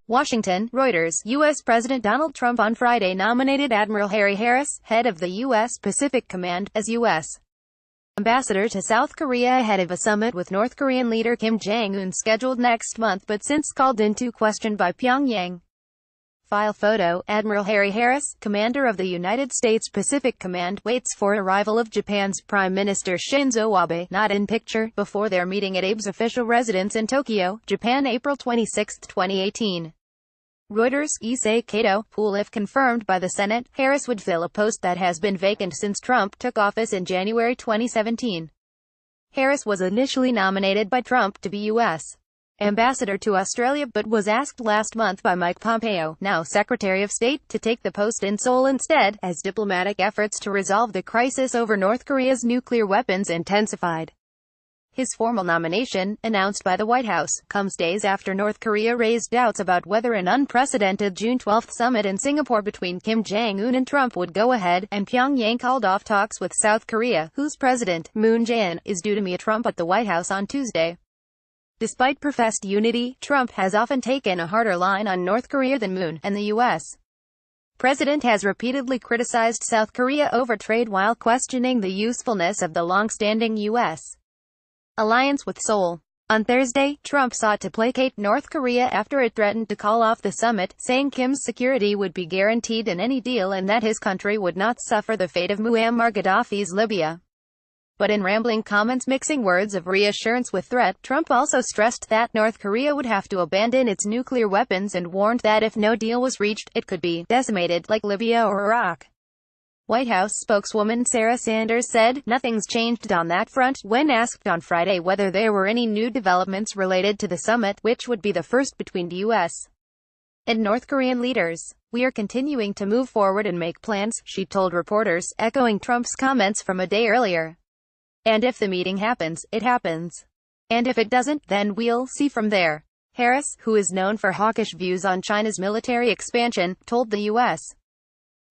Washington, Reuters. U.S. President Donald Trump on Friday nominated Admiral Harry Harris, head of the U.S. Pacific Command, as U.S. ambassador to South Korea ahead of a summit with North Korean leader Kim Jong-un scheduled next month but since called into question by Pyongyang. File photo. Admiral Harry Harris, commander of the United States Pacific Command, waits for arrival of Japan's Prime Minister Shinzo Abe, not in picture, before their meeting at Abe's official residence in Tokyo, Japan, April 26, 2018. Reuters. Issei Kato. Pool. If confirmed by the Senate, Harris would fill a post that has been vacant since Trump took office in January 2017. Harris was initially nominated by Trump to be U.S. ambassador to Australia but was asked last month by Mike Pompeo, now Secretary of State, to take the post in Seoul instead, as diplomatic efforts to resolve the crisis over North Korea's nuclear weapons intensified. His formal nomination, announced by the White House, comes days after North Korea raised doubts about whether an unprecedented June 12 summit in Singapore between Kim Jong-un and Trump would go ahead, and Pyongyang called off talks with South Korea, whose president, Moon Jae-in, is due to meet Trump at the White House on Tuesday. Despite professed unity, Trump has often taken a harder line on North Korea than Moon, and the U.S. president has repeatedly criticized South Korea over trade while questioning the usefulness of the long-standing U.S. alliance with Seoul. On Thursday, Trump sought to placate North Korea after it threatened to call off the summit, saying Kim's security would be guaranteed in any deal and that his country would not suffer the fate of Muammar Gaddafi's Libya. But in rambling comments mixing words of reassurance with threat, Trump also stressed that North Korea would have to abandon its nuclear weapons and warned that if no deal was reached, it could be decimated like Libya or Iraq. White House spokeswoman Sarah Sanders said, "Nothing's changed on that front," when asked on Friday whether there were any new developments related to the summit, which would be the first between the U.S. and North Korean leaders. "We are continuing to move forward and make plans," she told reporters, echoing Trump's comments from a day earlier. "And if the meeting happens, it happens. And if it doesn't, then we'll see from there." Harris, who is known for hawkish views on China's military expansion, told the U.S.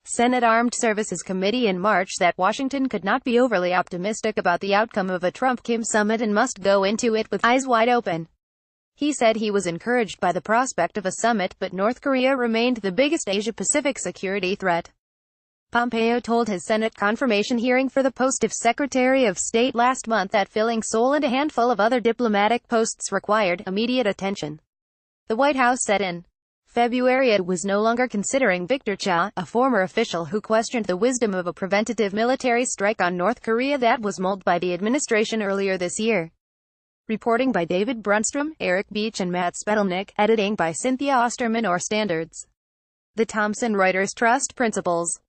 Senate Armed Services Committee in March that Washington could not be overly optimistic about the outcome of a Trump-Kim summit and must go into it with eyes wide open. He said he was encouraged by the prospect of a summit, but North Korea remained the biggest Asia-Pacific security threat. Pompeo told his Senate confirmation hearing for the post of Secretary of State last month that filling Seoul and a handful of other diplomatic posts required immediate attention. The White House said in February it was no longer considering Victor Cha, a former official who questioned the wisdom of a preventative military strike on North Korea that was mulled by the administration earlier this year. Reporting by David Brunstrom, Eric Beach and Matt Spetelnik, editing by Cynthia Osterman or Standards. The Thomson Reuters Trust Principles.